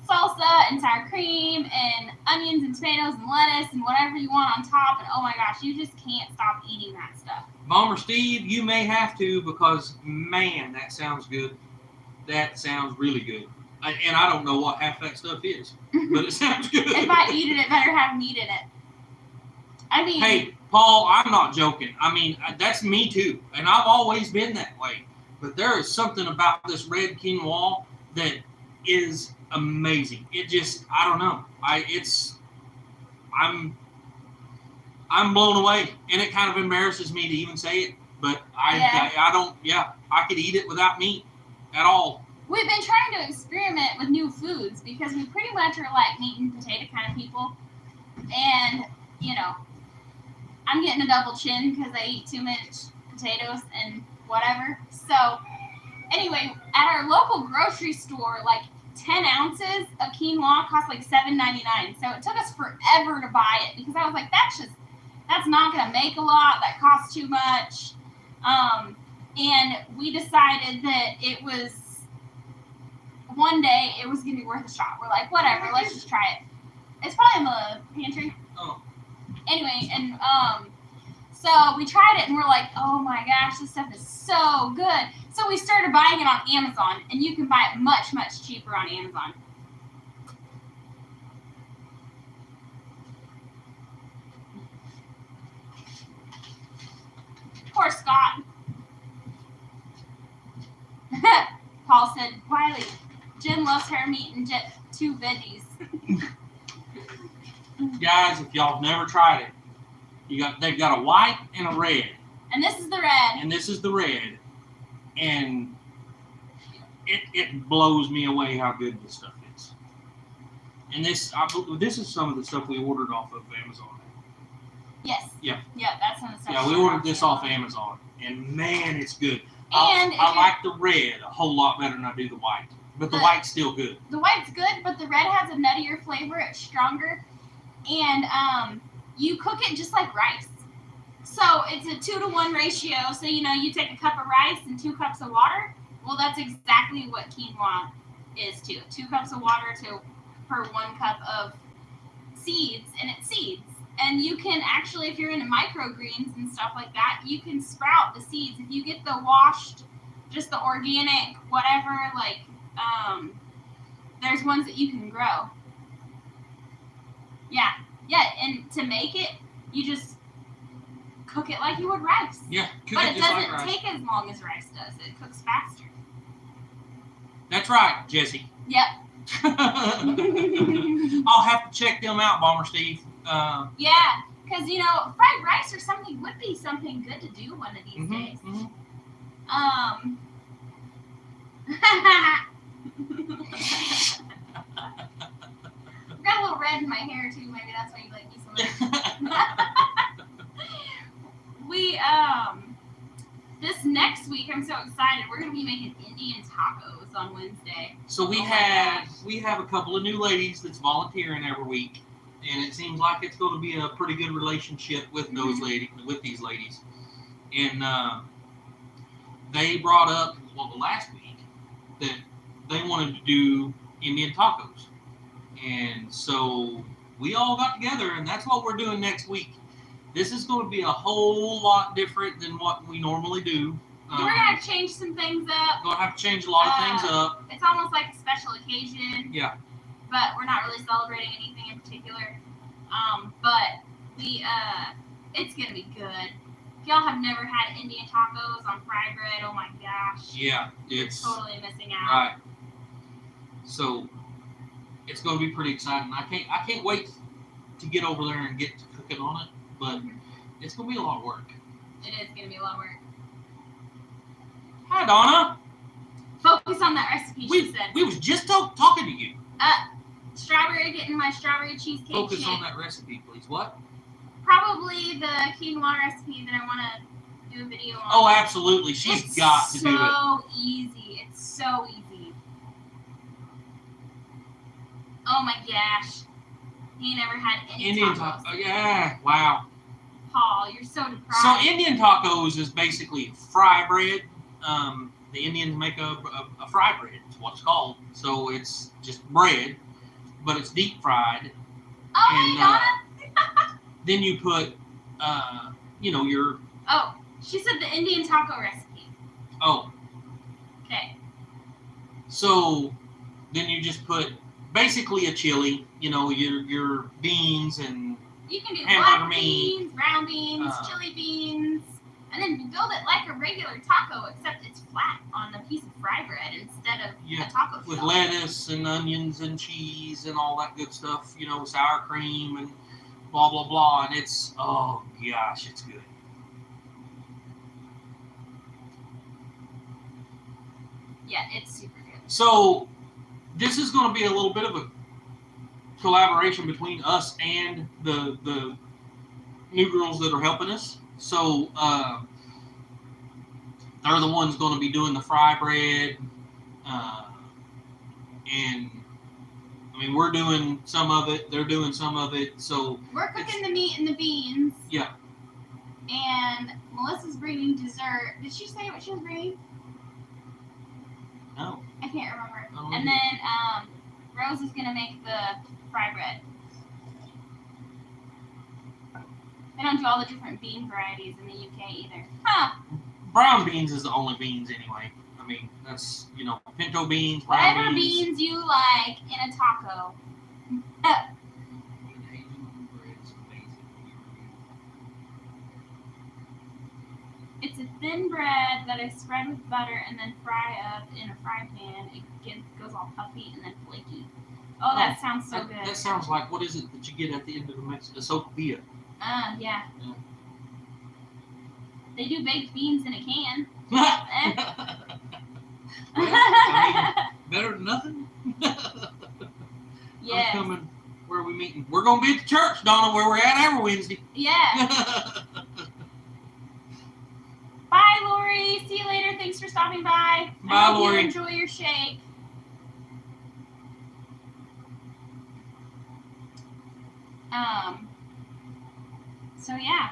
salsa and sour cream and onions and tomatoes and lettuce and whatever you want on top. And oh my gosh, you just can't stop eating that stuff. Bomber Steve, you may have to because, man, that sounds good. That sounds really good. And I don't know what half that stuff is, but it sounds good. If I eat it, it better have meat in it. I mean... Hey, Paul, I'm not joking. I mean, that's me too. And I've always been that way. But there is something about this red quinoa that is amazing. It just, I don't know. I'm blown away. And it kind of embarrasses me to even say it. But I could eat it without meat at all. We've been trying to experiment with new foods because we pretty much are like meat and potato kind of people. And, you know, I'm getting a double chin because I eat too much potatoes and whatever. So, anyway, at our local grocery store, like 10 ounces of quinoa cost like $7.99. So it took us forever to buy it because I was like, that's not going to make a lot. That costs too much. And we decided that it was one day it was going to be worth a shot. We're like, whatever, let's just try it. It's probably in the pantry. Oh. Anyway, and so we tried it and we're like, oh my gosh, this stuff is so good. So we started buying it on Amazon, and you can buy it much, much cheaper on Amazon. Poor Scott. Paul said, Wiley, Jen loves her meat and 2 veggies. Guys, if y'all have never tried it, they've got a white and a red. And this is the red. And this is the red. And it blows me away how good this stuff is. And this is some of the stuff we ordered off of Amazon. Yes. Yeah. Yeah, that's some of the stuff. Yeah, we ordered this off Amazon. And man, it's good. And I like the red a whole lot better than I do the white. But the white's still good. The white's good, but the red has a nuttier flavor. It's stronger. And you cook it just like rice. So it's a 2-to-1 ratio. So, you take a cup of rice and 2 cups of water. Well, that's exactly what quinoa is too. 2 cups of water per 1 cup of seeds, and it's seeds. And you can actually, if you're into microgreens and stuff like that, you can sprout the seeds. If you get the washed, just the organic, whatever, like, there's ones that you can grow. Yeah, and to make it, you just cook it like you would rice. Yeah, but it doesn't take as long as rice does. It cooks faster. That's right, Jesse. Yep. I'll have to check them out, Bomber Steve. Yeah, because fried rice or something would be something good to do one of these days. Mm-hmm. I've got a little red in my hair too. Maybe that's why you like me so much. We this next week, I'm so excited. We're gonna be making Indian tacos on Wednesday. So we have a couple of new ladies that's volunteering every week, and it seems like it's going to be a pretty good relationship with those these ladies. And they brought up last week that they wanted to do Indian tacos, and so we all got together, and that's what we're doing next week. This is going to be a whole lot different than what we normally do. We're going to have to change some things up. Going to have to change a lot of things up. It's almost like a special occasion. Yeah. But we're not really celebrating anything in particular. But it's gonna be good. If y'all have never had Indian tacos on fry bread, oh my gosh. Yeah, You're it's totally missing out. right. So it's going to be pretty exciting. I can't wait to get over there and get to cooking on it, but it's going to be a lot of work. It is gonna be a lot of work. Hi, Donna. Focus on that recipe, she said. We was just talking to you. Getting my strawberry cheesecake Focus shake. on that recipe, please. What? Probably the quinoa recipe that I want to do a video on. Oh, absolutely. She's got to do it. It's so easy. It's so easy. Oh my gosh. He never had any Indian tacos. tacos. Yeah, wow. Paul, you're so deprived. So Indian tacos is basically fry bread. The Indians make a fry bread. It's what it's called. So it's just bread, but it's deep fried. Oh, and, hey, Donna. Then you put, your... Oh, she said the Indian taco recipe. Oh. Okay. So then you just put basically a chili, your beans and you can do hamburger black meat, beans, brown beans, chili beans, and then you build it like a regular taco, except it's flat on a piece of fry bread instead of a taco with shell. lettuce and onions and cheese and all that good stuff, sour cream and blah, blah, blah. And it's, oh gosh, it's good. Yeah, it's super good. So this is going to be a little bit of a collaboration between us and the new girls that are helping us. So they're the ones going to be doing the fry bread, and I mean we're doing some of it. They're doing some of it. So we're cooking the meat and the beans. Yeah. And Melissa's bringing dessert. Did she say what she was bringing? No. I can't remember. Oh, and then Rose is gonna make the fry bread. They don't do all the different bean varieties in the UK either. Huh. Brown beans is the only beans anyway. I mean, that's, pinto beans, brown whatever beans you like in a taco. It's a thin bread that is spread with butter and then fry up in a frying pan. It goes all puffy and then flaky. Oh, that sounds so good. That sounds like, what is it that you get at the end of the Mexican sopapilla? Yeah. They do baked beans in a can. Better than nothing. Yes. I'm coming. Where are we meeting? We're going to be at the church, Donna, where we're at every Wednesday. Yeah. Bye, Lori. See you later. Thanks for stopping by. Bye, I hope Lori. you enjoy your shake. So yeah,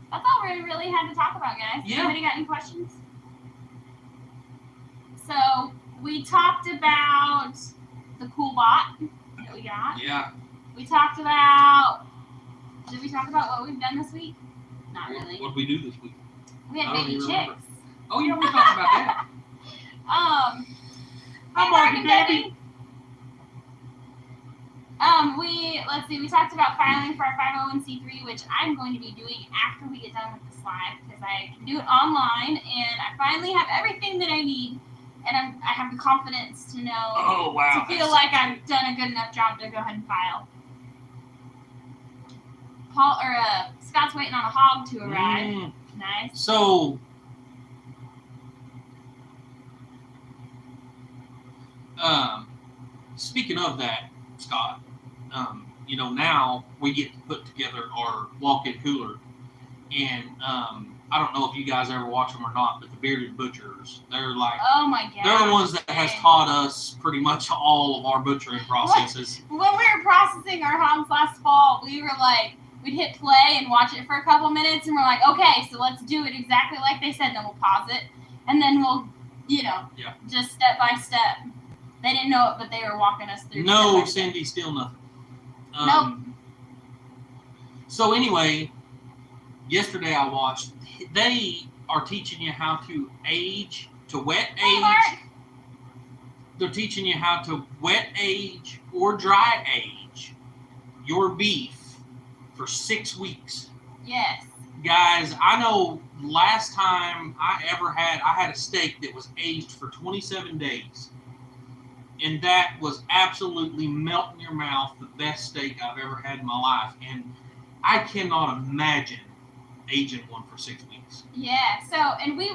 that's all we really had to talk about, guys. Yeah. Anybody got any questions? So we talked about the cool bot that we got. Yeah. We talked about. Did we talk about what we've done this week? Not really. What did we do this week? We had I don't baby even chicks. remember. Oh, yeah, we talked about that. Hi, Hi, Mark Mark and and Debbie. Debbie. We talked about filing for our 501c3, which I'm going to be doing after we get done with this live because I can do it online and I finally have everything that I need and I have the confidence to know Oh, wow. to feel like I've done a good enough job to go ahead and file. Scott's waiting on a hog to arrive. Nice. So, speaking of that, Scott, now we get to put together our walk-in cooler, and I don't know if you guys ever watch them or not, but the Bearded Butchers, they're like, oh my god, they're the ones that has taught us pretty much all of our butchering processes. When we were processing our hogs last fall, we were like, we'd hit play and watch it for a couple minutes, and we're like, okay, so let's do it exactly like they said, and then we'll pause it, and then we'll, just step by step. They didn't know it, but they were walking us through. No, Cindy, still nothing. Nope. So anyway, yesterday I watched, they are teaching you how to age, to wet age. Hey, Mark. They're teaching you how to wet age or dry age your beef for 6 weeks. Yes. Guys, I know last time I had a steak that was aged for 27 days. And that was absolutely melt in your mouth, the best steak I've ever had in my life. And I cannot imagine aging one for 6 weeks. Yeah. So, and when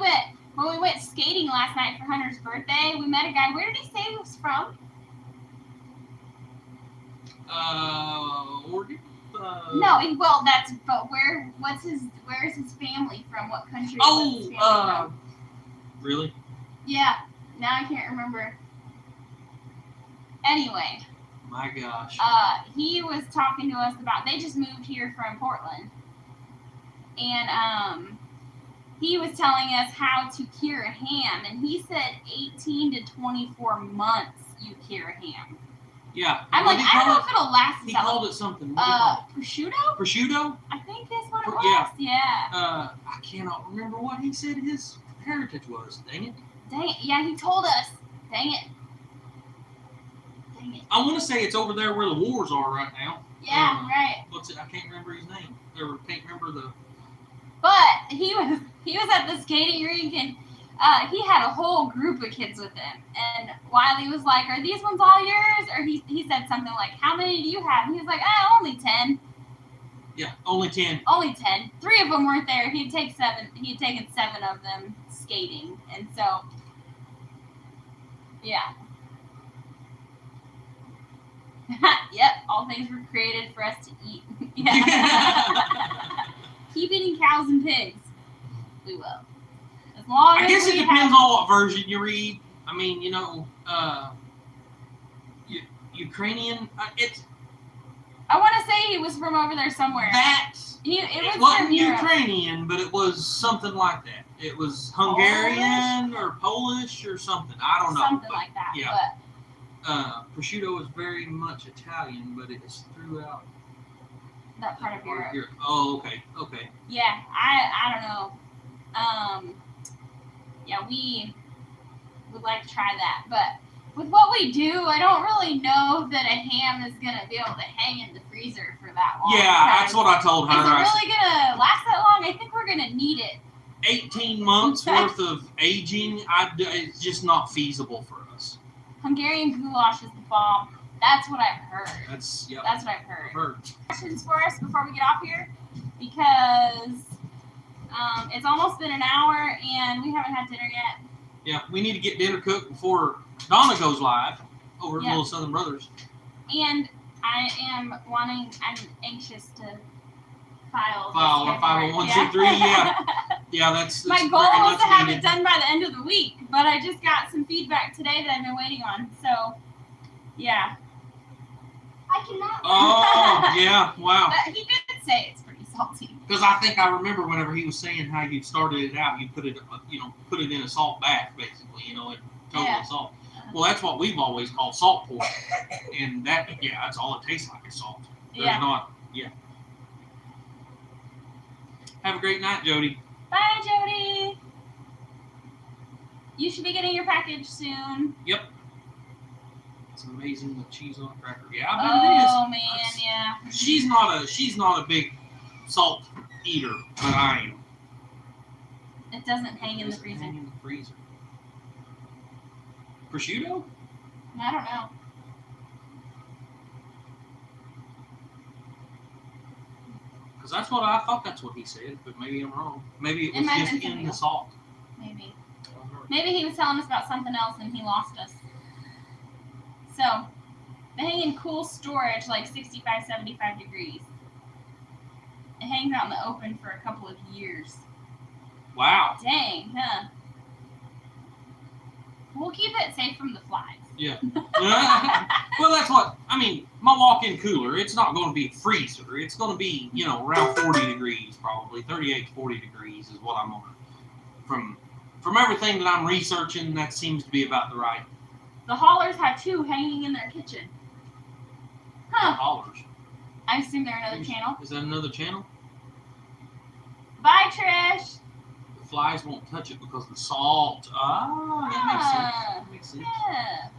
we went skating last night for Hunter's birthday, we met a guy. Where did he say he was from? Oregon? No, but where's his family from? What country? was his family from? Really? Yeah. Now I can't remember. Anyway. My gosh. He was talking to us about, they just moved here from Portland. And, he was telling us how to cure a ham, and he said 18 to 24 months you cure a ham. Yeah. I'm like, I don't know if it'll last. He called it something. What did he call it? Prosciutto? Prosciutto? I think that's what it was. Yeah. Yeah. I cannot remember what he said his heritage was. Dang it. Dang it. Yeah, he told us. Dang it. I want to say it's over there where the wars are right now. Yeah, right. What's it? I can't remember his name. I can't remember the. But he was at the skating rink, and he had a whole group of kids with him. And Wiley was like, "Are these ones all yours?" Or he said something like, "How many do you have?" And he was like, only 10." Yeah, only 10. Only 10. 3 of them weren't there. He had taken 7 of them skating, and so yeah. Yep, all things were created for us to eat. Yeah. Keep eating cows and pigs. We will. As long as I guess it we depends have... on what version you read. I mean, Ukrainian. I want to say he was from over there somewhere. It was wasn't from Europe. Ukrainian, but it was something like that. It was Hungarian or Polish or something. I don't know. Something like that. Yeah. But prosciutto is very much Italian, but it's throughout that part of Europe. Oh, okay. Yeah, I don't know. Yeah, we would like to try that, but with what we do, I don't really know that a ham is gonna be able to hang in the freezer for that long. Yeah, that's what I told her. Is it really gonna last that long? I think we're gonna need it. 18 months worth of aging, it's just not feasible for us. Hungarian goulash is the bomb. That's what I've heard. That's what I've heard. Questions for us before we get off here, because it's almost been an hour and we haven't had dinner yet. Yeah, we need to get dinner cooked before Donna goes live over at Little Southern Brothers. And I'm anxious to file a 501c3. Yeah, that's my goal was to have it done by the end of the week, but I just got some feedback today that I've been waiting on. So, yeah. I cannot. Oh, yeah, wow. But he did say it's pretty salty. Because I think I remember whenever he was saying how you started it out, you put it in a salt bath, basically, and total salt. Well, that's what we've always called salt pork, and that's all it tastes like is salt. There's not. Have a great night, Jody. Bye, Jody. You should be getting your package soon. Yep. It's amazing with cheese on a cracker. Yeah, I bet it is. Oh man, yeah. She's not a big salt eater, but I am. It doesn't hang in the freezer. Hang in the freezer. Prosciutto? I don't know. Because I thought that's what he said, but maybe I'm wrong. Maybe it was just in the salt. Maybe. Maybe he was telling us about something else and he lost us. So, they hang in cool storage, like 65, 75 degrees. It hangs out in the open for a couple of years. Wow. Dang, huh? We'll keep it safe from the flies. Yeah. Well, that's what, my walk-in cooler, it's not going to be a freezer. It's going to be, around 40 degrees probably. 38 to 40 degrees is what I'm on. From everything that I'm researching, that seems to be about the right. The Haulers have 2 hanging in their kitchen. Huh. The Haulers. I assume they're another channel. Is that another channel? Bye, Trish. The flies won't touch it because of the salt. Ah, that makes sense. Yeah.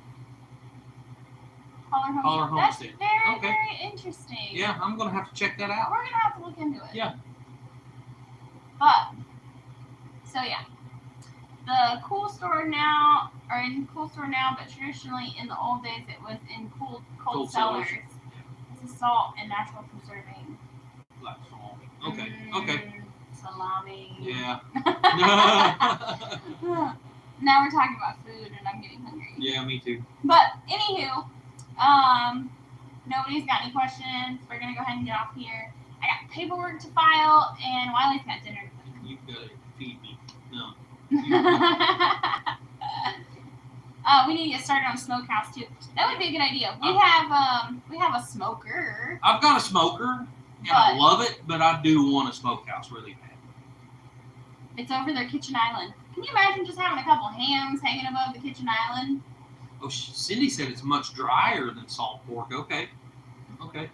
Holler Holler Homestead. Homestead. That's very, Okay. very interesting. Yeah, I'm gonna have to check that out. We're gonna have to look into it. Yeah. But so yeah, the Cool Store now, or in Cool Store now, but traditionally in the old days it was in Cold Cellars. It's a salt and natural preserving. Black salt. Okay. Okay. Salami. Yeah. Now we're talking about food, and I'm getting hungry. Yeah, me too. But anywho, nobody's got any questions. We're gonna go ahead and get off here. I got paperwork to file, and Wiley's got dinner to cook. You've got to feed me. No. We need to get started on smokehouse too. That would be a good idea. We have a smoker. I've got a smoker, and I love it, but I do want a smokehouse really bad. It's over their kitchen island. Can you imagine just having a couple hams hanging above the kitchen island? Oh, Cindy said it's much drier than salt pork. Okay. Okay.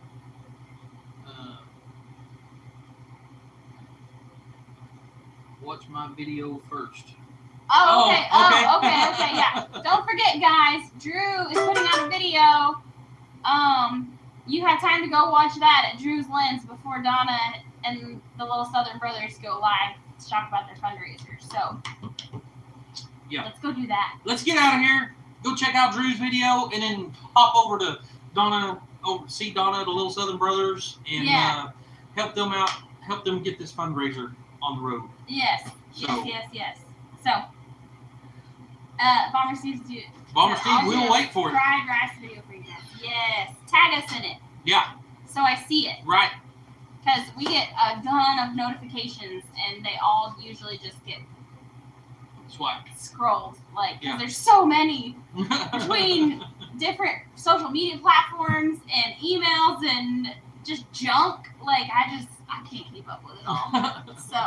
Watch my video first. Oh, okay. Oh, Okay, yeah. Don't forget, guys, Drew is putting out a video. You have time to go watch that at Drew's Lens before Donna and the Little Southern Brothers go live to talk about their fundraiser. So, yeah, let's go do that. Let's get out of here. Go check out Drew's video, and then hop over to Donna, see Donna at the Little Southern Brothers, and help them out. Help them get this fundraiser on the road. Yes. So, Yes. So, Bomber Steve, we'll wait for it. Fried rice video for you guys. Yes. Tag us in it. Yeah. So I see it. Right. Because we get a ton of notifications, and they all usually just get scrolled. Like, because there's so many between different social media platforms and emails and just junk. Like, I can't keep up with it all. So,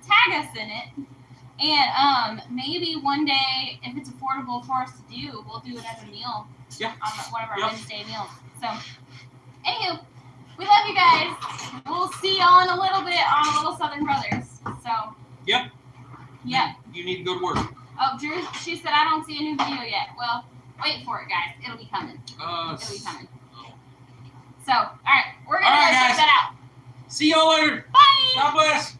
tag us in it. And maybe one day, if it's affordable for us to do, we'll do it as a meal. Yeah. On one of our Wednesday meals. So, anywho, we love you guys. We'll see y'all in a little bit on Little Southern Brothers. So. Yep. Yep. You need to go to work. Oh, Drew, she said I don't see a new video yet. Well, wait for it, guys. It'll be coming. It'll be coming. So, all right, we're gonna go check that out. See y'all later. Bye. God bless.